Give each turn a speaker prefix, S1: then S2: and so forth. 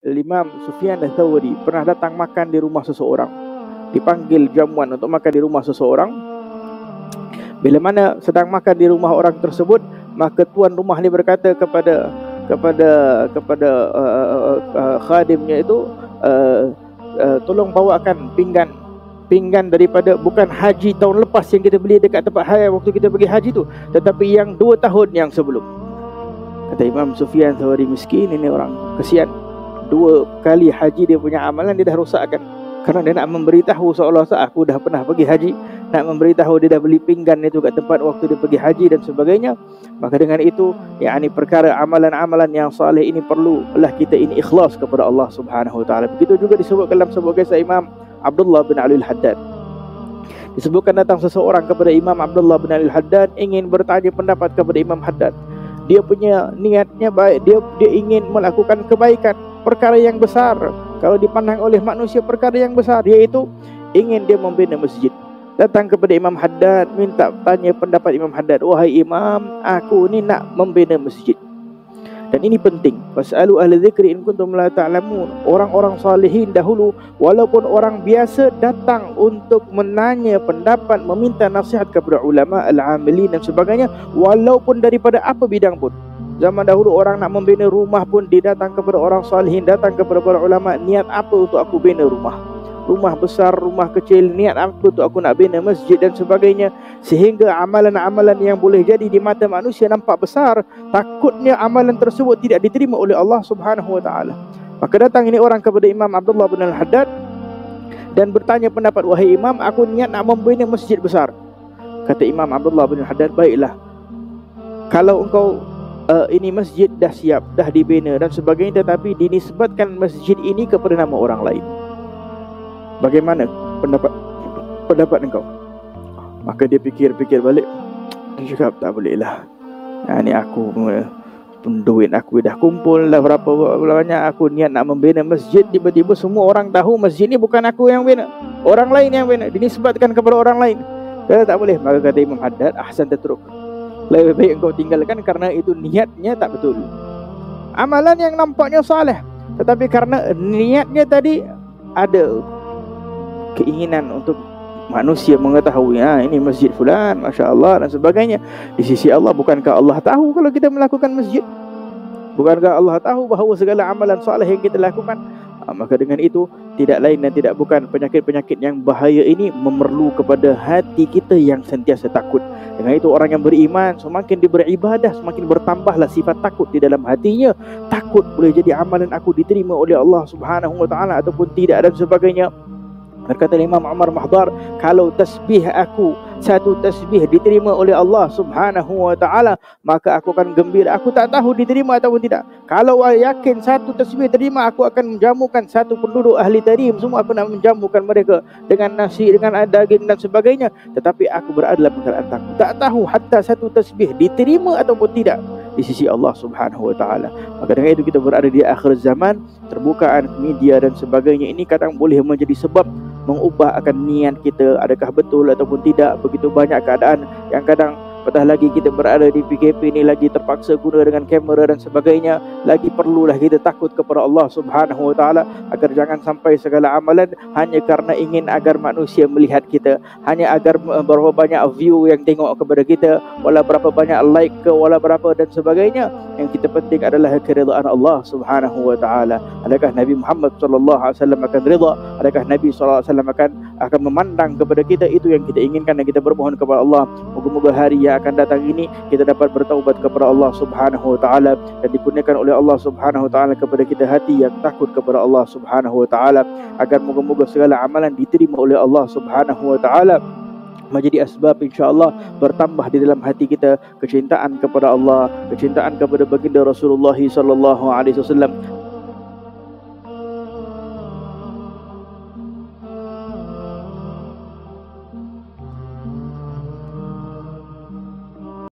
S1: Imam Sufyan Ats-Tsauri pernah datang makan di rumah seseorang. Dipanggil jamuan untuk makan di rumah seseorang. Bila mana sedang makan di rumah orang tersebut, maka tuan rumah ni berkata kepada khadimnya itu, tolong bawakan pinggan daripada, bukan haji tahun lepas yang kita beli dekat tempat haya waktu kita pergi haji tu, tetapi yang 2 tahun yang sebelum. Kata Imam Sufyan Ats-Tsauri, miskin ini orang, kesian. 2 kali haji dia punya amalan dia dah rosakkan. Kerana dia nak memberitahu seolah aku dah pernah pergi haji, nak memberitahu dia dah beli pinggan itu kat tempat waktu dia pergi haji dan sebagainya. Maka dengan itu, yakni perkara amalan-amalan yang saleh ini perlulah kita ini ikhlas kepada Allah Subhanahu Wa Taala. Begitu juga disebutkan dalam sebuah kisah Imam Abdullah bin Ali Al-Haddad. Disebutkan datang seseorang kepada Imam Abdullah bin Ali Al-Haddad ingin bertanya pendapat kepada Imam Haddad. Dia punya niatnya baik, dia ingin melakukan kebaikan, perkara yang besar. Kalau dipandang oleh manusia perkara yang besar, iaitu ingin dia membina masjid. Datang kepada Imam Haddad, minta tanya pendapat Imam Haddad. Wahai Imam, aku ni nak membina masjid. Dan ini penting. Fas'alu ahla dzikri in kuntum la ta'lamun. Orang-orang salihin dahulu, walaupun orang biasa, datang untuk menanya pendapat, meminta nasihat kepada ulama, al-amilin dan sebagainya, walaupun daripada apa bidang pun. Zaman dahulu orang nak membina rumah pun dia datang kepada orang salihin, datang kepada para ulama. Niat apa untuk aku bina rumah? Rumah besar, rumah kecil, niat apa untuk aku nak bina masjid dan sebagainya. Sehingga amalan-amalan yang boleh jadi di mata manusia nampak besar, takutnya amalan tersebut tidak diterima oleh Allah Subhanahu Wa Taala. Maka datang ini orang kepada Imam Abdullah bin Al-Haddad dan bertanya pendapat, wahai Imam, aku niat nak membina masjid besar. Kata Imam Abdullah bin Al-Haddad, baiklah, kalau engkau ini masjid dah siap, dah dibina dan sebagainya, tetapi dinisbatkan masjid ini kepada nama orang lain, bagaimana pendapat engkau? Maka dia fikir-fikir balik. Dia cakap, tak boleh lah. Ni aku, duit aku dah kumpul dah berapa banyak, aku niat nak membina masjid, tiba-tiba semua orang tahu masjid ni bukan aku yang bina, orang lain yang bina, dinisbatkan kepada orang lain. Kata tak boleh. Maka kata Imam Haddad, ahsan tatruk, lebih baik engkau tinggalkan, kerana itu niatnya tak betul. Amalan yang nampaknya saleh, tetapi karena niatnya tadi ada keinginan untuk manusia mengetahui, ini masjid fulan, Masya Allah dan sebagainya. Di sisi Allah, bukankah Allah tahu kalau kita melakukan masjid? Bukankah Allah tahu bahawa segala amalan saleh yang kita lakukan? Maka dengan itu, tidak lain dan tidak bukan, penyakit-penyakit yang bahaya ini memerlu kepada hati kita yang sentiasa takut. Dengan itu orang yang beriman, semakin dia beribadah, semakin bertambahlah sifat takut di dalam hatinya. Takut boleh jadi amalan aku diterima oleh Allah Subhanahu Wa Taala ataupun tidak dan sebagainya. Berkata Imam Umar Mahdar, kalau tasbih aku, satu tasbih diterima oleh Allah Subhanahu Wa Taala, maka aku akan gembira. Aku tak tahu diterima ataupun tidak. Kalau yakin satu tasbih terima, aku akan menjamukan satu penduduk ahli tarim, semua aku nak menjamukan mereka dengan nasi, dengan daging dan sebagainya. Tetapi aku berada dalam keadaan takut, tak tahu hatta satu tasbih diterima ataupun tidak di sisi Allah Subhanahu Wa Taala. Maka dengan itu kita berada di akhir zaman, terbukaan media dan sebagainya ini kadang boleh menjadi sebab mengubah akan niat kita, adakah betul ataupun tidak. Begitu banyak keadaan yang kadang, apatah lagi kita berada di PKP ni, lagi terpaksa guna dengan kamera dan sebagainya, lagi perlulah kita takut kepada Allah Subhanahu Wa Taala agar jangan sampai segala amalan hanya kerana ingin agar manusia melihat kita, hanya agar berapa banyak view yang tengok kepada kita, wala berapa banyak like ke, wala berapa dan sebagainya. Yang kita penting adalah keridhaan Allah Subhanahu Wa Taala. Adakah Nabi Muhammad sallallahu alaihi wasallam akan rida? Adakah Nabi sallallahu alaihi wasallam akan memandang kepada kita? Itu yang kita inginkan dan kita bermohon kepada Allah. Moga-moga hari yang akan datang ini kita dapat bertaubat kepada Allah Subhanahu Wa Taala dan dikurniakan oleh Allah Subhanahu Wa Taala kepada kita hati yang takut kepada Allah Subhanahu Wa Taala, agar moga-moga segala amalan diterima oleh Allah Subhanahu Wa Taala, menjadi asbab insya-Allah bertambah di dalam hati kita kecintaan kepada Allah, kecintaan kepada baginda Rasulullah sallallahu alaihi wasallam,